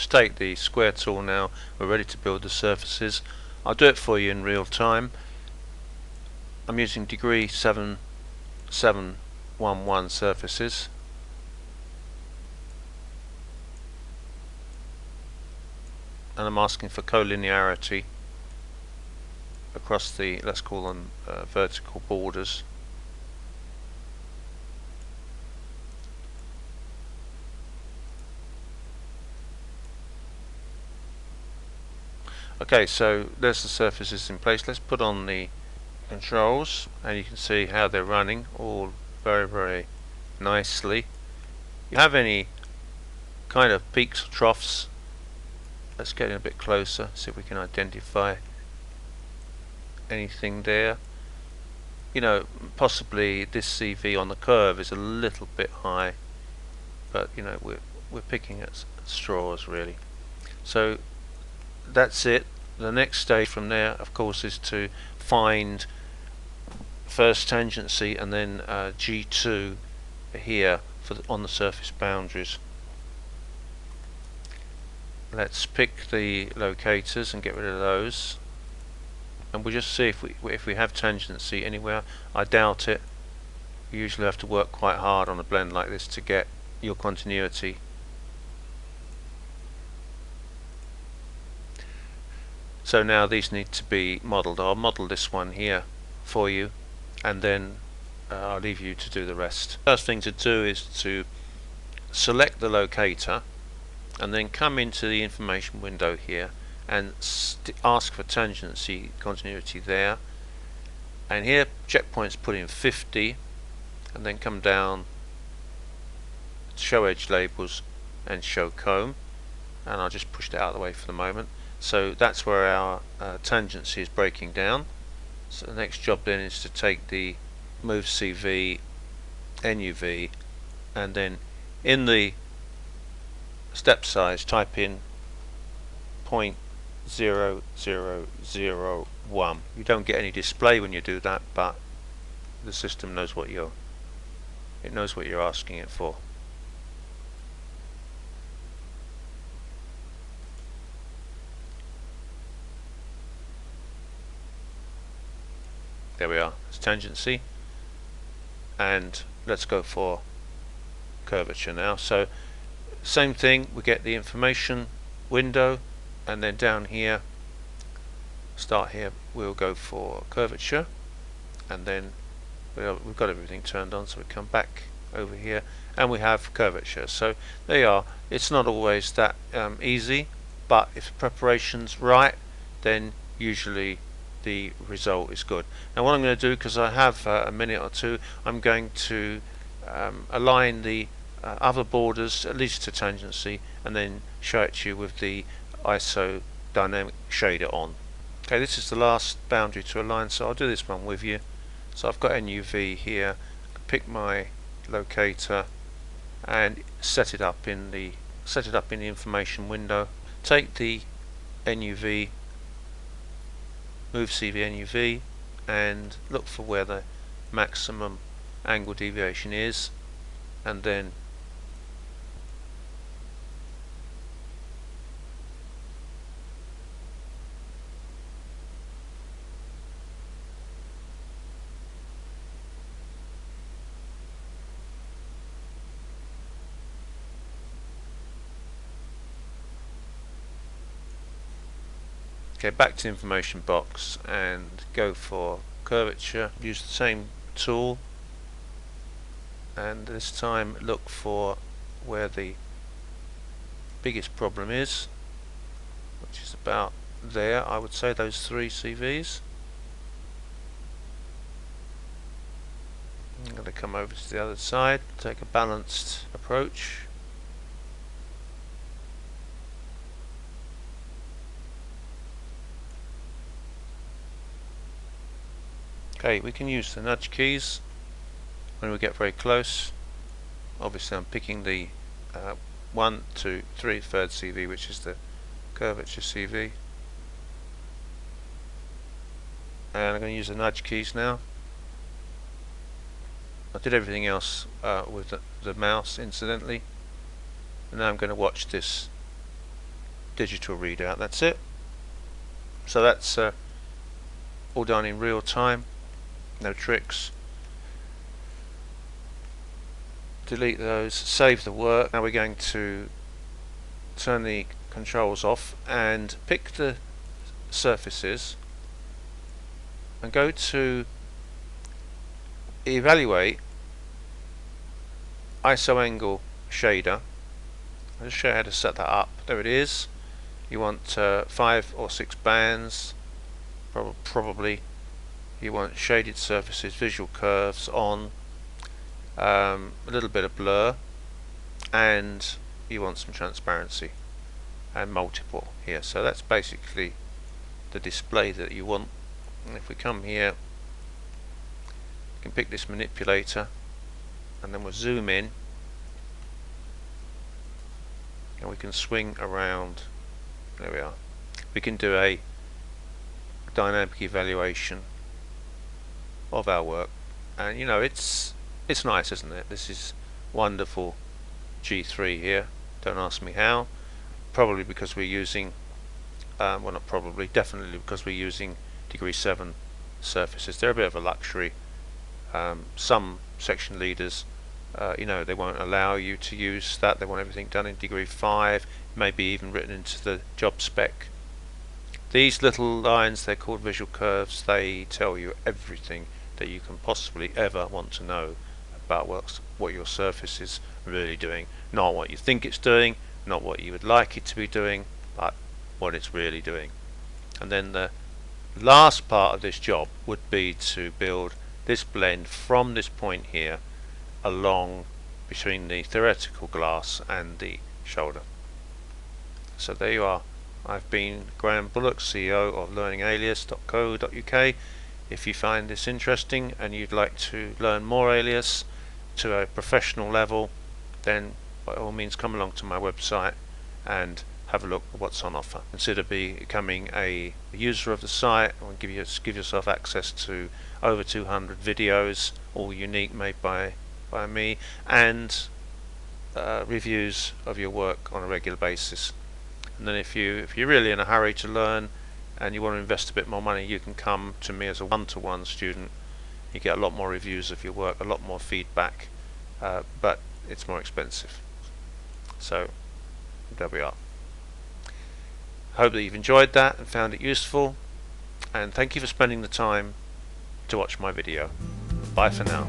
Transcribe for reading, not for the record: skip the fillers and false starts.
Just take the square tool now. We're ready to build the surfaces. I'll do it for you in real time. I'm using degree 7711 surfaces. And I'm asking for collinearity across the, let's call them vertical borders. Okay, so there's the surfaces in place. Let's put on the controls and you can see how they're running all very nicely. If you have any kind of peaks or troughs, let's get in a bit closer, see if we can identify anything there. You know, possibly this CV on the curve is a little bit high, but you know, we're picking at straws really. So that's it. The next stage from there, of course, is to find first tangency and then G2 here for on the surface boundaries. Let's pick the locators and get rid of those, and we'll just see if we have tangency anywhere. I doubt it. You usually have to work quite hard on a blend like this to get your continuity. So now these need to be modelled. I'll model this one here for you, and then I'll leave you to do the rest. First thing to do is to select the locator and then come into the information window here and ask for tangency continuity there, and here checkpoints put in 50, and then come down, show edge labels and show comb, and I'll just push that out of the way for the moment. So that's where our tangency is breaking down. So the next job then is to take the move CV NUV, and then in the step size type in 0.0001. You don't get any display when you do that, but the system knows what you're asking it for. There we are, it's tangency, and let's go for curvature now. So same thing, we get the information window, and then down here, start here, we'll go for curvature, and then we've got everything turned on, so we come back over here and we have curvature. So there you are. It's not always that easy, but if the preparation's right, then usually the result is good. Now what I'm going to do, because I have a minute or two, I'm going to align the other borders at least to tangency, and then show it to you with the ISO dynamic shader on. Okay, this is the last boundary to align, so I'll do this one with you. So I've got NUV here, pick my locator and set it up in the information window. Take the NUV, move CV NUV, and look for where the maximum angle deviation is, and then back to the information box and go for curvature. Use the same tool, and this time look for where the biggest problem is, which is about there. I would say those 3 CVs. I'm going to come over to the other side, take a balanced approach. Okay, we can use the nudge keys when we get very close. Obviously I'm picking the 1, 2, 3 third CV, which is the curvature CV, and I'm going to use the nudge keys now. I did everything else with the mouse incidentally, and now I'm going to watch this digital readout. That's it. So that's all done in real time, no tricks. Delete those, save the work. Now we're going to turn the controls off and pick the surfaces and go to evaluate ISO angle shader. I'll just show you how to set that up. There it is. You want 5 or 6 bands, probably. You want shaded surfaces, visual curves on, a little bit of blur, and you want some transparency and multiple here. So that's basically the display that you want. And if we come here, we can pick this manipulator and then we'll zoom in and we can swing around. There we are. We can do a dynamic evaluation of our work, and you know, it's nice, isn't it? This is wonderful G3 here. Don't ask me how. Probably because we're using well, not probably, definitely because we're using degree 7 surfaces. They're a bit of a luxury. Some section leaders, you know, they won't allow you to use that. They want everything done in degree 5, maybe even written into the job spec. These little lines, they're called visual curves. They tell you everything that you can possibly ever want to know about what your surface is really doing. Not what you think it's doing, not what you would like it to be doing, but what it's really doing. And then the last part of this job would be to build this blend from this point here along between the theoretical glass and the shoulder. So there you are. I've been Graham Bullock, CEO of learningalias.co.uk. If you find this interesting and you'd like to learn more Alias to a professional level, then by all means come along to my website and have a look at what's on offer. Consider becoming a user of the site and give yourself access to over 200 videos, all unique, made by me, and reviews of your work on a regular basis. And then if you're really in a hurry to learn and you want to invest a bit more money, you can come to me as a one-to-one student. You get a lot more reviews of your work, a lot more feedback, but it's more expensive. So there we are. Hope that you've enjoyed that and found it useful, and thank you for spending the time to watch my video. Bye for now.